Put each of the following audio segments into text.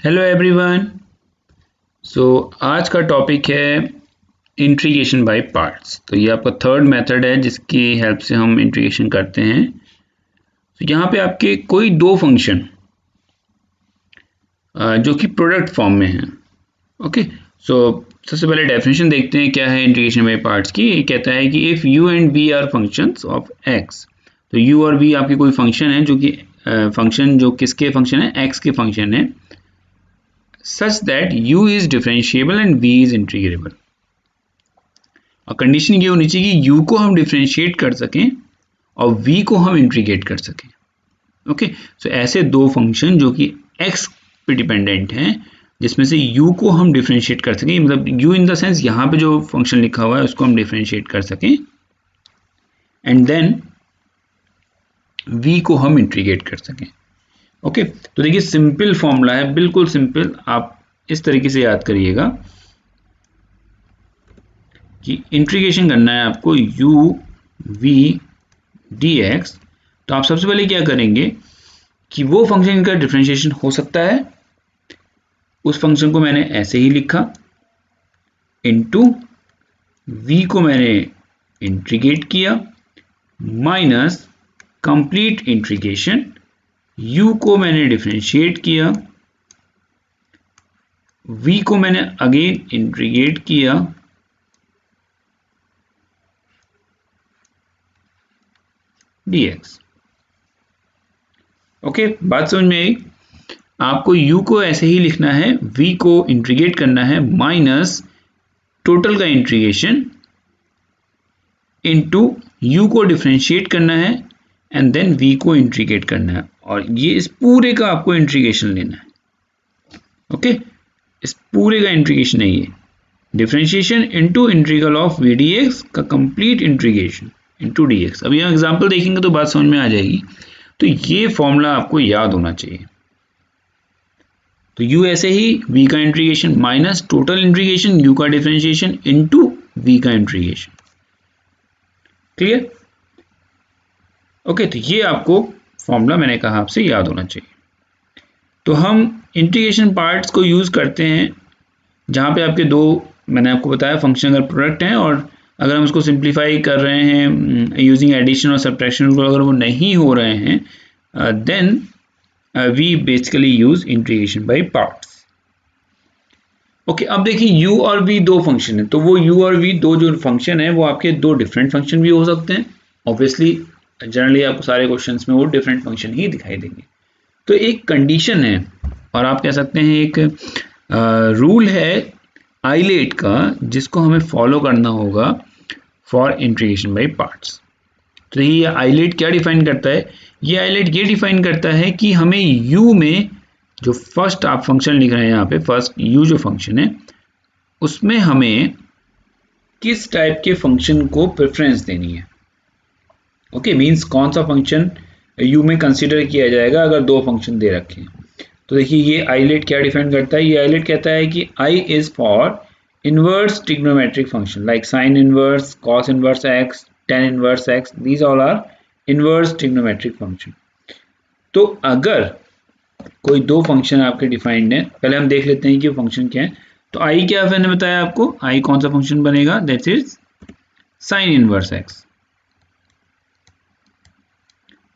Hello everyone. आज का topic है इंटीग्रेशन बाय पार्ट्स। तो ये आपका थर्ड मेथड है जिसकी हेल्प से हम इंटीग्रेशन करते हैं। तो यहाँ पे आपके कोई दो फंक्शन जो कि प्रोडक्ट फॉर्म में हैं। ओके, सबसे पहले डेफिनेशन देखते हैं क्या है इंटीग्रेशन बाय पार्ट्स की। ये कहता है कि if U and B are functions of X, तो यू और बी आपके कोई फंक्शन है जो कि फंक्शन जो किसके फंक्शन है, एक्स के फंक्शन है, such that u is differentiable and v is integrable। और कंडीशन ये होनी चाहिए कि u को हम डिफरेंशिएट कर सकें और v को हम इंटीग्रेट कर सकें। ओके, सो ऐसे दो फंक्शन जो कि x पे डिपेंडेंट हैं जिसमें से u को हम डिफरेंशिएट कर सकें, मतलब u इन द सेंस यहाँ पे जो फंक्शन लिखा हुआ है उसको हम डिफरेंशिएट कर सकें एंड देन v को हम इंटीग्रेट कर सकें। ओके, तो देखिए सिंपल फॉर्मूला है, बिल्कुल सिंपल। आप इस तरीके से याद करिएगा कि इंटीग्रेशन करना है आपको u v dx। तो आप सबसे पहले क्या करेंगे कि वो फंक्शन का डिफरेंशिएशन हो सकता है, उस फंक्शन को मैंने ऐसे ही लिखा, इनटू v को मैंने इंटीग्रेट किया, माइनस कंप्लीट इंटीग्रेशन, u को मैंने डिफरेंशिएट किया, v को मैंने अगेन इंटीग्रेट किया, dx। ओके, बात समझ में आई। आपको u को ऐसे ही लिखना है, v को इंटीग्रेट करना है, माइनस टोटल का इंटीग्रेशन इनटू u को डिफरेंशिएट करना है एंड देन v को इंटीग्रेट करना है, और ये इस पूरे का आपको इंटीग्रेशन लेना है। ओके, इस पूरे का इंटीग्रेशन है ये, differentiation into integral of v dx का कंप्लीट इंटीग्रेशन इनटू dx। अब यहाँ एग्जांपल देखेंगे तो बात समझ में आ जाएगी। तो ये फॉर्मूला आपको याद होना चाहिए। तो u ऐसे ही, v का integration minus total integration u का डिफरेंशिएशन इनटू v का इंटीग्रेशन। क्लियर? ओके, तो ये आपको फॉर्मूला मैंने कहा आपसे याद होना चाहिए। तो हम इंटीग्रेशन पार्ट्स को यूज करते हैं जहां पे आपके दो, मैंने आपको बताया फंक्शन अगर प्रोडक्ट हैं और अगर हम उसको सिंप्लीफाई कर रहे हैं यूजिंग एडिशन और सब्ट्रैक्शन रूल, अगर वो नहीं हो रहे हैं then we basically use integration by parts. Okay, अब देखिए u और v दो फंक्शन है, तो वो u और v दो जो फंक्शन है वो आपके दो डिफरेंट फंक्शन भी हो सकते हैं। ऑब्वियसली जनरली आपको सारे क्वेश्चंस में वो डिफरेंट फंक्शन ही दिखाई देंगे। तो एक कंडीशन है और आप कह सकते हैं एक रूल है आइलेट का, जिसको हमें फॉलो करना होगा फॉर इंटीग्रेशन बाय पार्ट्स। तो ये आइलेट क्या डिफाइन करता है? ये आइलेट ये डिफाइन करता है कि हमें u में जो फर्स्ट आप फंक्शन लिख रहे हैं यहाँ पे, फर्स्ट u जो फंक्शन है उसमें हमें किस टाइप के फंक्शन को प्रेफरेंस देनी है। ओके, मींस कौन सा फंक्शन u में कंसीडर किया जाएगा अगर दो फंक्शन दे रखे हैं। तो देखिए ये आइलेट क्या डिफाइन करता है, ये आइलेट कहता है कि I is for inverse trigonometric function like sine inverse, cos inverse x, tan inverse x, these all are inverse trigonometric function. तो अगर कोई दो फंक्शन आपके डिफाइंड है, पहले हम देख लेते हैं कि वो फंक्शन क्या है। तो I क्या मैंने बताया आपको, I कौन सा फंक्शन बनेगा, that is sine inverse x।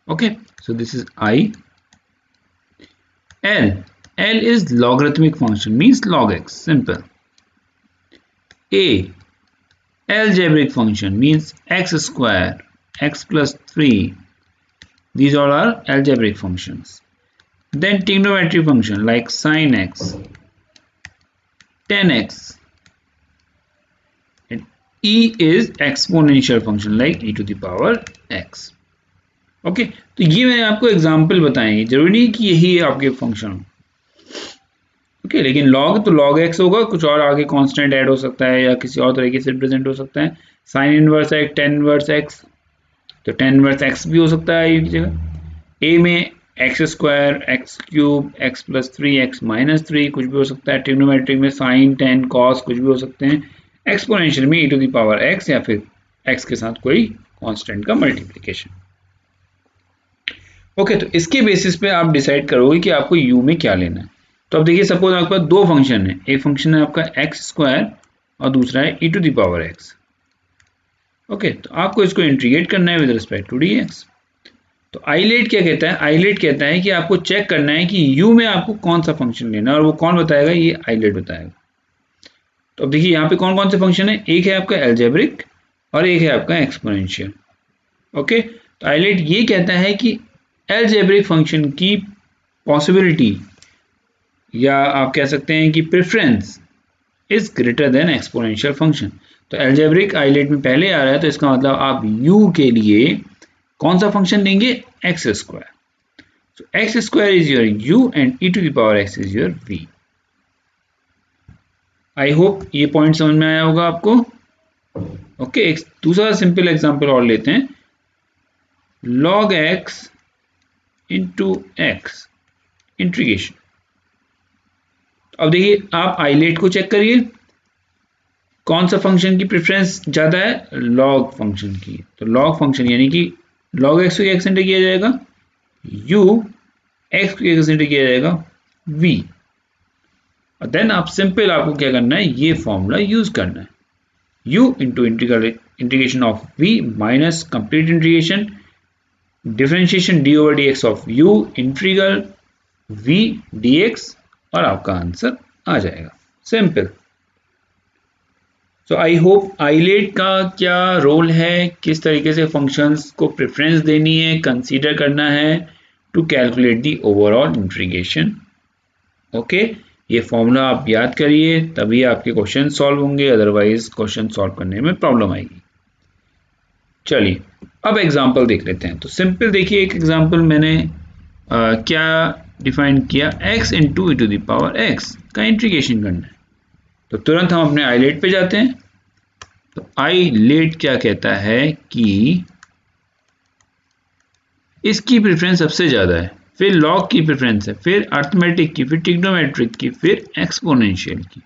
Okay, so this is I. L is logarithmic function, means log x, simple. A, algebraic function, means x square, x plus 3. These all are algebraic functions. Then trigonometric function like sin x, tan x. And E is exponential function like e to the power x. Okay, तो ये मैंने आपको example बताए, जरूरी नहीं कि यही आपके फंक्शन हो। ओके, लेकिन लॉग तो लॉग एक्स होगा, कुछ और आगे कांस्टेंट ऐड हो सकता है या किसी और तरीके से रिप्रेजेंट हो सकता है। Sine inverse x, tan inverse x, तो टेन इनवर्स एक्स भी हो सकता है एक जगह। ए में x square, x cube, x plus 3, x minus 3 कुछ भी हो सकता है। ट्रिग्नोमेट्रिक में साइन, टेन, कॉस कुछ भी हो सकते हैं। एक्सपोनेंशियल में e to the power x या फिर एक्स के साथ कोई कांस्टेंट का मल्टीप्लिकेशन। ओके, तो इसके बेसिस पे आप डिसाइड करोगे कि आपको u में क्या लेना है। तो अब देखिए सपोज आपके पास दो फंक्शन है, एक फंक्शन है आपका एक्स स्क्वायर और दूसरा है e to the power x। Okay, तो आपको इसको इंटीग्रेट करना है विद रिस्पेक्ट टू dx। तो आइलेट क्या कहता है, आइलेट कहता है कि आपको चेक करना है कि u में आपको कौन सा फंक्शन लेना है, और वो कौन बताएगा, ये आइलेट बताएगा। तो अब देखिए यहाँ पे कौन कौन से फंक्शन है, एक है आपका एल्जेब्रिक और एक है आपका एक्सपोनेंशियल। ओके, तो आइलेट ये कहता है कि एल्जेब्रिक फंक्शन की पॉसिबिलिटी या आप कह सकते हैं कि preference is greater than exponential function. तो एल्जेब्रिक आइलेट में पहले आ रहा है, तो इसका मतलब आप u के लिए कौन सा फंक्शन लेंगे, x square. So x square is your u and e to the power x is your v. I hope ये पॉइंट समझ में आया होगा आपको। ओके, एक दूसरा सिंपल एग्जांपल और लेते हैं, log x into x integration. अब देखिए आप आइलेट को चेक करिए, कौन सा फंक्शन की प्रेफरेंस ज्यादा है, log फंक्शन की। तो log फंक्शन यानी कि log x को क्या एक्सटेंड किया जाएगा, u x को एक्सटेंड किया जाएगा v। और देन आप सिंपल आपको क्या करना है, ये फॉर्मूला यूज करना है, u into integration of v minus complete integration differentiation d over d x of u integral v dx, और आपका आंसर आ जाएगा, simple. So I hope ILATE का क्या रोल है, किस तरीके से फंक्शंस को प्रेफरेंस देनी है, कंसीडर करना है to calculate the overall integration. Okay, ये फॉर्मूला आप याद करिए, तभी आपके क्वेश्चन सॉल्व होंगे, अदरवाइज क्वेश्चन सॉल्व करने में प्रॉब्लम आएगी। चलिए अब एग्जांपल देख लेते हैं। तो सिंपल देखिए, एक एग्जांपल मैंने क्या डिफाइन किया, x into e to the power x का इंटीग्रेशन करना है। तो तुरंत हम अपने आइलेट पे जाते हैं। तो आइलेट क्या कहता है कि इसकी प्रेफरेंस सबसे ज्यादा है, फिर लॉग की प्रेफरेंस है, फिर अर्थमेटिक की, फिर ट्रिग्नोमेट्रिक की, फिर एक्सपोनेंशियल की।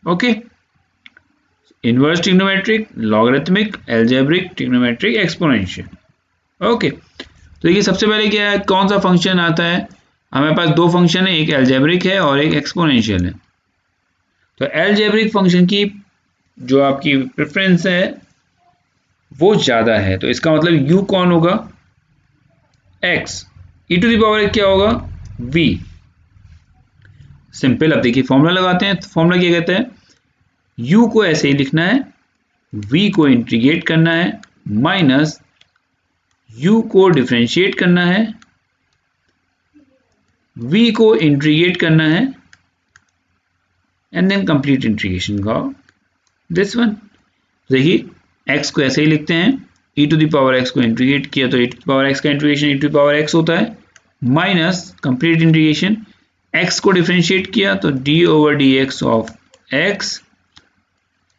Okay, inverse trigonometric, logarithmic, algebraic, trigonometric, exponential. Okay, तो देखिए सबसे पहले क्या है, कौन सा फंक्शन आता है, हमारे पास दो फंक्शन है, एक एल्जेब्रिक है और एक एक्सपोनेंशियल है। तो एल्जेब्रिक फंक्शन की जो आपकी प्रेफरेंस है वो ज्यादा है, तो इसका मतलब u कौन होगा, x, e to the power क्या होगा, v। सिंपल, अब देखिए फॉर्मूला लगाते हैं। तो फॉर्मूला क्या कहता है, u को ऐसे ही लिखना है, v को इंटीग्रेट करना है, माइनस u को डिफरेंशिएट करना है, v को इंटीग्रेट करना है, एंड देन कंप्लीट इंटीग्रेशन का दिस वन। देखिए x को ऐसे ही लिखते हैं, e to the power x को इंटीग्रेट किया तो e to the power x का integration e to the power x होता है, माइनस कंप्लीट इंटीग्रेशन x को डिफरेंशिएट किया तो d over d x of x,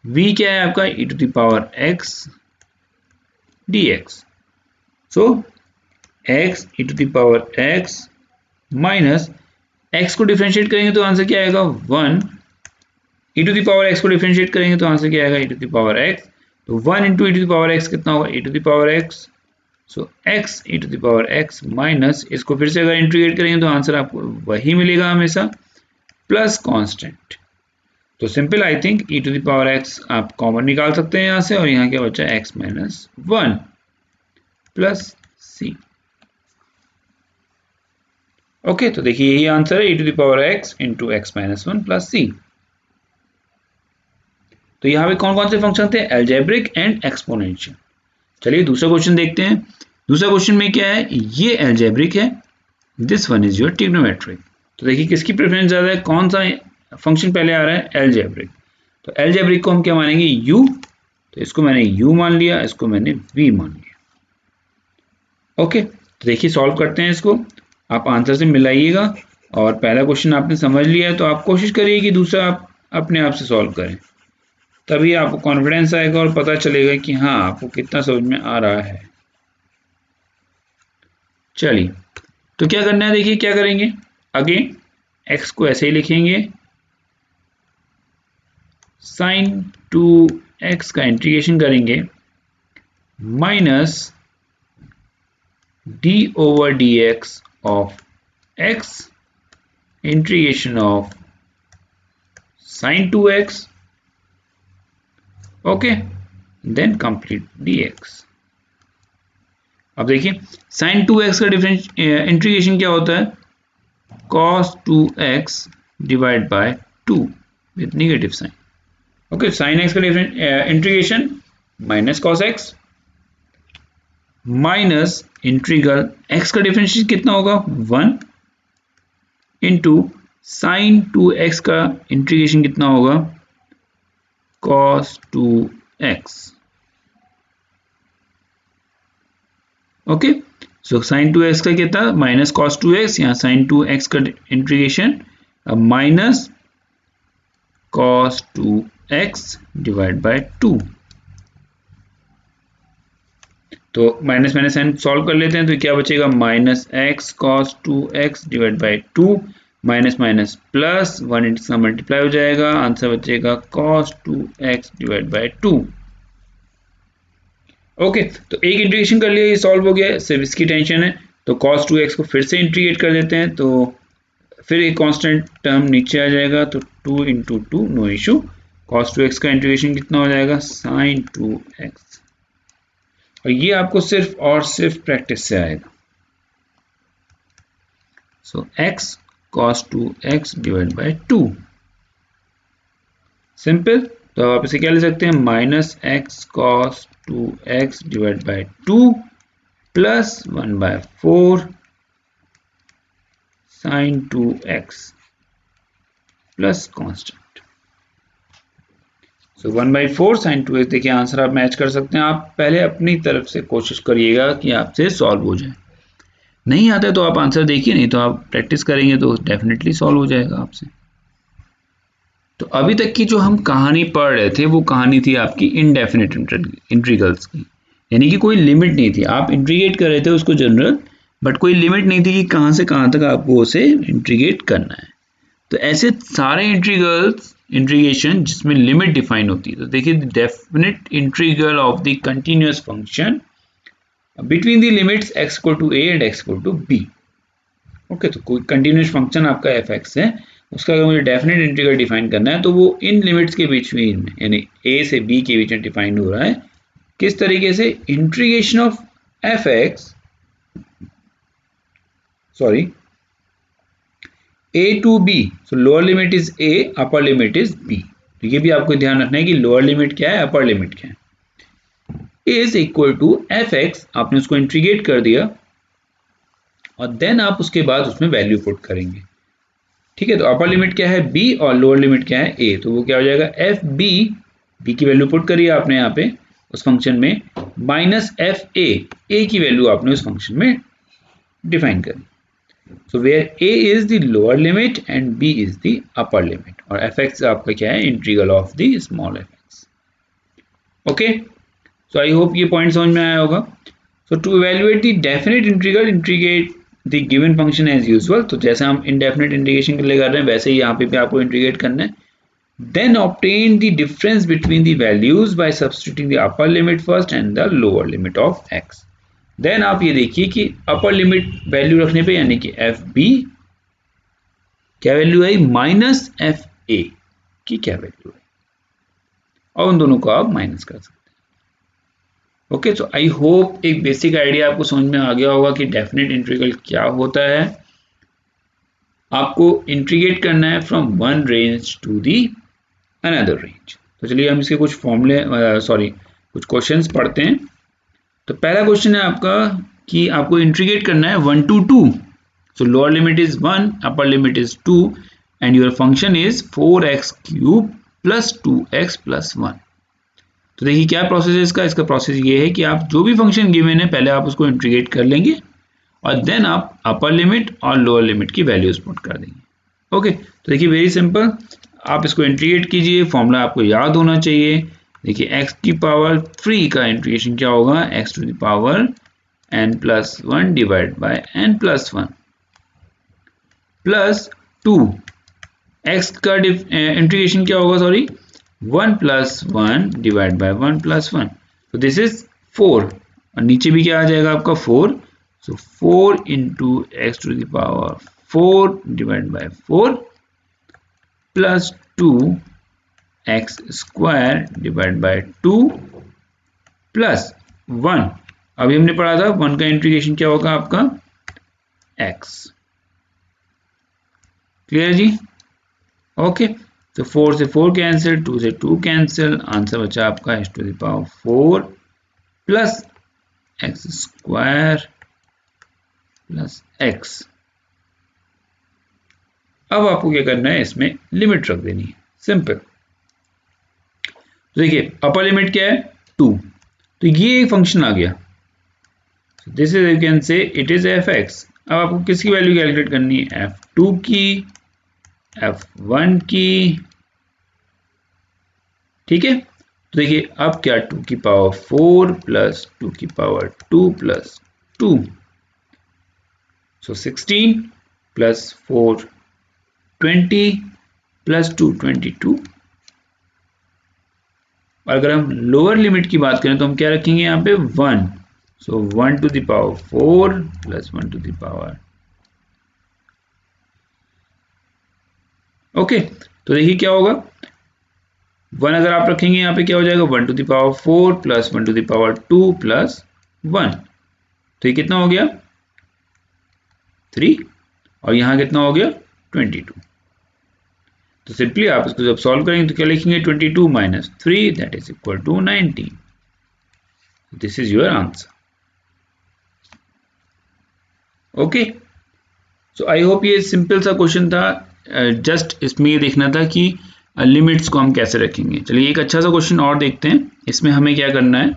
v क्या है आपका e to the power x dx। So x e to the power x minus x को differentiate करेंगे तो आंसर क्या आएगा 1, e to the power x को डिफरेंशिएट करेंगे तो आंसर क्या आएगा e to the power x। तो 1 into e to the power x कितना होगा, e to the power x। So x e to the power x minus, इसको फिर से अगर इंटीग्रेट करेंगे तो आंसर आपको वही मिलेगा हमेशा, प्लस कांस्टेंट। तो simple I think e to the power x आप कॉमन निकाल सकते हैं यहाँ से, और यहाँ क्या बचा x minus 1 plus c। Okay, तो देखिए यही आंसर है e to the power x into x minus 1 plus c। तो यहाँ पे कौन कौन से फंक्शन थे, एल्जेब्रिक एंड एक्सपोनेंशियल। चलिए दूसरा क्वेश्चन देखते हैं। दूसरा क्वेश्चन में क्या है, ये एल्जेब्रिक है, this one is your trigonometric. तो देखिए किसकी प्रेफरेंस ज्यादा है, कौन सा फंक्शन पहले आ रहा है, एल्जेब्रिक। तो एल्जेब्रिक को हम क्या मानेंगे, u। तो इसको मैंने u मान लिया, इसको मैंने v मान लिया। ओके, तो देखिए सॉल्व करते हैं इसको, आप आंसर से मिलाइएगा। और पहला क्वेश्चन आपने समझ लिया है तो आप कोशिश करिए कि दूसरा आप अपने आप से सॉल्व करें, तभी आपको कॉन्फिडेंस आएगा और पता चलेगा कि हाँ आपको कितना समझ में आ रहा है। चलिए तो क्या करना है, देखिए क्या करेंगे, अगेन x को ऐसे ही लिखेंगे, sin 2x का इंटीग्रेशन करेंगे, minus d over d x of x integration of sin 2x, okay, then complete dx. अब देखिए sin 2x का डिफरेंस इंटीग्रेशन क्या होता है, cos 2x divide by 2 with negative sign, okay. sin x का difference integration minus cos x minus integral x का differentiation कितना होगा 1 इंटू sin 2x का इंटीग्रेशन कितना होगा cos 2x, ओके। सो sin 2x का कितना माइनस cos 2x, यहाँ sin 2x का integration minus cos 2x divide by 2। तो माइनस माइनस साइन सॉल्व कर लेते हैं, तो क्या बचेगा minus x cos 2x divide by 2, minus minus plus 1 into multiply हो जाएगा, आंसर बचेगा cos 2x divide by 2, okay. तो एक इंटीग्रेशन कर लिया, ये सॉल्व हो गया, सिर्फ इसकी टेंशन है। तो cos 2x को फिर से इंटीग्रेट कर देते हैं, तो फिर एक कांस्टेंट टर्म नीचे आ जाएगा, तो 2 into 2 no issue. cos 2x का इंटीग्रेशन कितना हो जाएगा sin 2x, और ये आपको सिर्फ और सिर्फ प्रैक्टिस से आएगा। सो x cos 2x divide by 2, simple. तो आप इसे क्या ले सकते हैं minus x cos 2x divide by 2 plus 1/4 sin 2x plus constant. So 1/4 sin 2x, देखिए आंसर आप मैच कर सकते हैं। आप पहले अपनी तरफ से कोशिश करिएगा कि आपसे सॉल्व हो जाए, नहीं आता है तो आप आंसर देखिए, नहीं तो आप प्रैक्टिस करेंगे तो डेफिनेटली सॉल्व हो जाएगा आपसे। तो अभी तक की जो हम कहानी पढ़ रहे थे वो कहानी थी आपकी इनडेफिनिट इंटीग्रल्स की, यानी कि कोई लिमिट नहीं थी, आप इंटीग्रेट कर रहे थे उसको जनरल, बट कोई लिमिट नहीं थी कि कहाँ से कहाँ तक आपको उसे इंटीग्रेट करना है। तो ऐसे सारे इंटीग्रेशन जिसमें लिमिट डिफाइन होती है, तो देखिए definite integral of the continuous function between the limits x equal to a and x equal to b, okay. तो कोई कंटिन्यूअस फंक्शन आपका f(x) है, उसका अगर मुझे डेफिनेट इंटीग्रल डिफाइन करना है, तो वो इन लिमिट्स के बीच में, यानी a से b के बीच में डिफाइन हो रहा है। किस तरीके से, integration of f(x), sorry a to b, so lower limit is a, upper limit is b। तो ये भी आपको ध्यान रखना है कि लोअर लिमिट क्या है, अपर लिमिट क्या है। इज इक्वल टू f(x), आपने उसको इंटीग्रेट कर दिया और देन आप उसके बाद उसमें वैल्यू पुट करेंगे, ठीक है। तो अपर लिमिट क्या है b और लोअर लिमिट क्या है a, तो वो क्या हो जाएगा fb, b की वैल्यू पुट करिए आपने यहाँ पे उस फंक्शन में, माइनस fa, a की वैल्यू आपने उस फंक्शन में डिफाइन करी। So where a is the lower limit and b is the upper limit, और f(x) आपका क्या है integral of the small f(x), okay. So I hope ये पॉइंट समझ में आया होगा। So to evaluate the definite integral, integrate the given function as usual, तो जैसे हम इनडेफिनेट इंटीग्रेशन के लिए कर रहे हैं वैसे ही यहाँ पे भी आपको इंटीग्रेट करना है। Then obtain the difference between the values by substituting the upper limit first and the lower limit of x। Then आप ये देखिए कि अपर लिमिट वैल्यू रखने पे, यानी कि fb क्या वैल्यू आई माइनस fa की क्या वैल्यू है, और उन दोनों को आप माइनस कर सकते हैं, ओके। तो आई होप एक बेसिक आइडिया आपको समझ में आ गया होगा कि डेफिनेट इंटीग्रल क्या होता है। आपको इंटीग्रेट करना है from one range to the another range. तो चलिए हम इसके कुछ फॉर्मूले कुछ क्वेश्चंस पढ़ते हैं। तो पहला क्वेश्चन है आपका कि आपको इंटीग्रेट करना है 1 to 2, so lower limit is 1, upper limit is 2 and your function is 4x³ plus 2x plus 1। तो देखिए क्या प्रोसेस है इसका प्रोसेस ये है कि आप जो भी फंक्शन गिवन है पहले आप उसको इंटीग्रेट कर लेंगे और देन आप अपर लिमिट और लोअर लिमिट की वैल्यूज पुट कर देंगे, ओके। तो देखिए वेरी सिंपल, आप इसको इंटीग्रेट कीजिए, फॉर्मूला आपको याद होना चाहिए। देखिए x की पावर 3 का इंटीग्रेशन क्या होगा, x to the power n+1 divide by n+1 plus 2, x का इंटीग्रेशन क्या होगा, सॉरी 1+1 डिवाइड बाय 1+1, तो दिस इज 4, और नीचे भी क्या आ जाएगा आपका 4, so 4 into x to the power 4 divided by 4 plus 2x square divided by 2 plus 1। अभी हमने पढ़ा था 1 का इंटीग्रेशन क्या होगा आपका x। क्लियर जी? ओके, तो 4 से 4 कैंसिल, 2 से 2 कैंसिल, आंसर बचा आपका x to the power 4 plus x square plus x। अब आपको क्या करना है, इसमें लिमिट रख देनी है, सिंपल। तो देखिए अपर लिमिट क्या है 2, तो ये एक फंक्शन आ गया, this is you can say it is f(x). अब आपको किसकी वैल्यू कैलकुलेट करनी है, f2 की, f1 की, ठीक है। तो देखिए अब क्या 2 की पावर 4 प्लस 2 की पावर 2 प्लस 2, सो 16 प्लस 4 20 प्लस 2 22। और अगर हम लोअर लिमिट की बात करें तो हम क्या रखेंगे यहाँ पे 1, so 1 to the power 4 plus 1 to the power. Okay, तो देखिए क्या होगा, 1 अगर आप रखेंगे यहाँ पे क्या हो जाएगा 1 to the power 4 plus 1 to the power 2 plus 1, तो ये कितना हो गया 3, और यहाँ कितना हो गया 22। तो सिंपली आप इसको जब सॉल्व करेंगे तो क्या लिखेंगे 22 minus 3 that is equal to 19। This is your answer. Okay, so I hope ये सिंपल सा क्वेश्चन था, जस्ट इसमें ये देखना था कि लिमिट्स को हम कैसे रखेंगे। चलिए एक अच्छा सा क्वेश्चन और देखते हैं, इसमें हमें क्या करना है।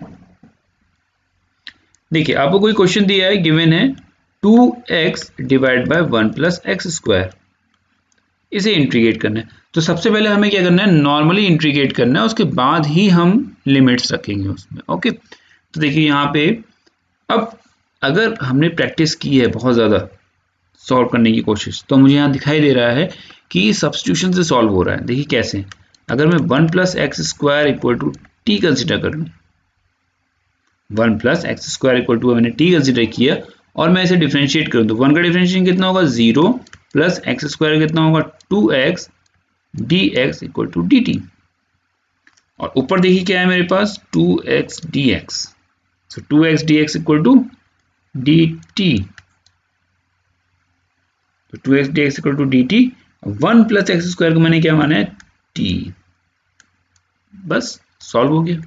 देखिए आपको कोई क्वेश्चन दिया है, गिवन है 2x divide bye 1 plus x square, इसे इंटीग्रेट करना है। तो सबसे पहले हमें क्या करना है, नॉर्मली इंटीग्रेट करना है, उसके बाद ही हम लिमिट्स रखेंगे उसमें। ओके, तो देखिए यहाँ पे अब अगर हमने प्रैक्टिस की है बहुत ज़्यादा सॉल्व करने की कोशिश, तो मुझे यहाँ दिखाई दे रहा है कि सब्स्टिट्यूशन से सॉल्व हो रहा है। देखिए कैसे, अगर मैं 1 plus x square equal to t consider कर लूँ, 1 plus x square equal to मैंने टी कंसिडर किया और मैं इसे डिफरेंशिएट करूँ तो 1 का डिफरेंशिएशन कितना होगा 0 प्लस एक्स स्क्वायर कितना होगा 2x dx equal to dt, और ऊपर देखिए क्या है मेरे पास 2x dx, so 2x dx equal to dt, तो 2x dx equal to dt। 1 plus x square को मैंने क्या माना है t, बस सॉल्व हो गया।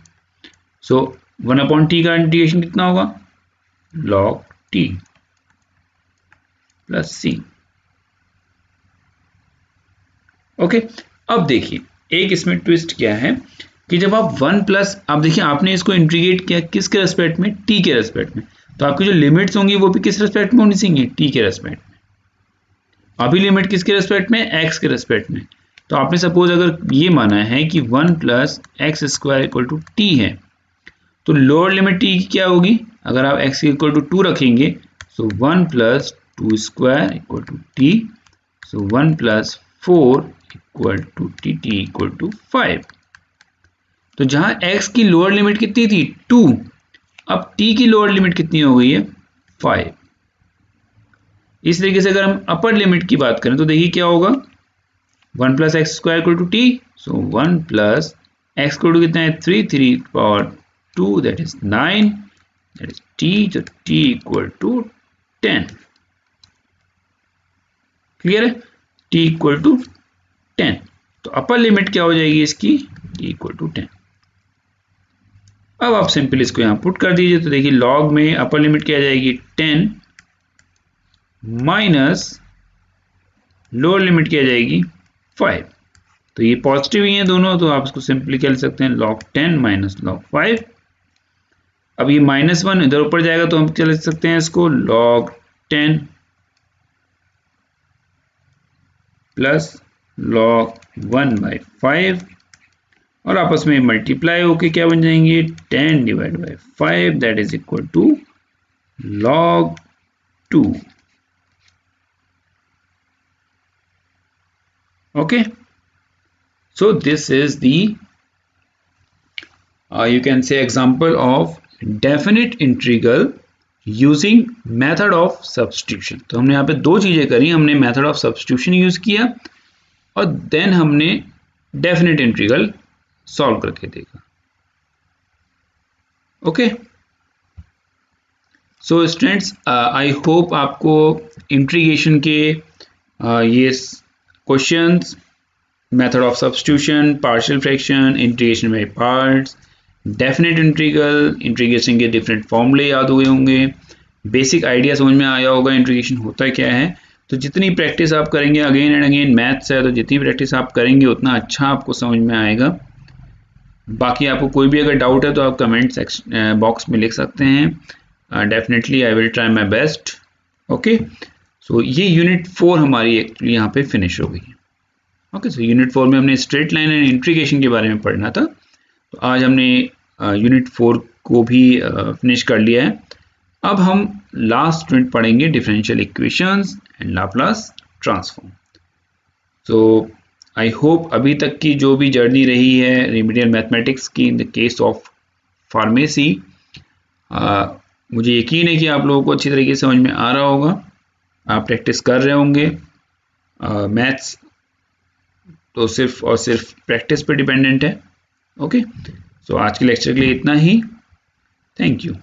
सो 1 अपॉन टी का इंटीग्रेशन कितना होगा log t plus c। Okay, अब देखिए एक इसमें ट्विस्ट क्या है कि जब आप 1 प्लस, आप देखिए आपने इसको इंटीग्रेट किया किसके रेस्पेक्ट में, t के रेस्पेक्ट में, तो आपकी जो लिमिट्स होंगी वो भी किस रेस्पेक्ट में होनी चाहिए, t के रेस्पेक्ट में। अभी लिमिट किसके रेस्पेक्ट में, x के रेस्पेक्ट में। तो आपने सपोज अगर ये माना है कि 1 plus x square equal to t है, तो लोअर लिमिट t की क्या होगी, अगर आप x इक्वल टू 2 रखेंगे, so 1 plus 2 square equal to t, so 1 plus 4 equal to t equal to 5। तो जहां x की लोअर लिमिट कितनी थी 2, अब t की लोअर लिमिट कितनी हो गई है 5। इस तरीके से अगर हम अपर लिमिट की बात करें तो देखिए क्या होगा 1 plus x square equal to t, so 1 plus x equal to कितना है 3 power 2 that is 9, that is t, जो t इक्वल टू 10। क्लियर है, t इक्वल टू 10। तो अपर लिमिट क्या हो जाएगी इसकी t इक्वल टू 10। अब आप सिंपल इसको यहां पुट कर दीजिए, तो देखिए लॉग में अपर लिमिट क्या आ जाएगी 10 माइनस लोअर लिमिट क्या आ जाएगी 5। तो ये पॉजिटिव ही है दोनों, तो आप इसको सिंपली क्या लिख सकते हैं log 10 माइनस log 5। अब ये -1 इधर ऊपर जाएगा तो हम क्या लिख सकते हैं इसको log 10 प्लस log 1/5, और आपस में मल्टीप्लाई होके क्या बन जाएंगे 10 divide by 5 that is equal to log 2। Okay, so this is the you can say example of definite integral using method of substitution. तो हमने यहाँ पे दो चीजें करी, हमने मेथड ऑफ सब्स्टिट्यूशन यूज किया और देन हमने डेफिनेट इंटीग्रल सॉल्व करके देखा। Okay, so students I hope आपको इंटीग्रेशन के ये questions, method of substitution, partial fraction, integration by parts, definite integral, integration के डिफरेंट फॉर्मूले याद हुए होंगे, बेसिक आइडिया समझ में आया होगा इंटीग्रेशन होता क्या है। तो जितनी प्रैक्टिस आप करेंगे, अगेन एंड अगेन मैथ्स है तो जितनी प्रैक्टिस आप करेंगे उतना अच्छा आपको समझ में आएगा। बाकी आपको कोई भी अगर डाउट है तो आप कमेंट बॉक्स में लिख सकते हैं। Definitely I will try my best. Okay, so ये यूनिट 4 हमारी एक्चुअली यहाँ पे फिनिश हो गई है। ओके, सो यूनिट 4 में हमने स्ट्रेट लाइन एंड इंटीग्रेशन के बारे में पढ़ना था, तो आज हमने यूनिट 4 को भी फिनिश कर लिया है। अब हम लास्ट यूनिट पढ़ेंगे differential equations and Laplace transform. So I hope अभी तक की जो भी जर्नी रही है रेमेडियल मैथमेटिक्स की in the case of pharmacy, मुझे यकीन है कि आप लोगों को अच्छी तरीके से समझ में आ रहा होगा, आप प्रैक्टिस कर रहे होंगे। मैथ्स तो सिर्फ और सिर्फ प्रैक्टिस पे डिपेंडेंट है। ओके, सो आज के लेक्चर के लिए इतना ही। Thank you.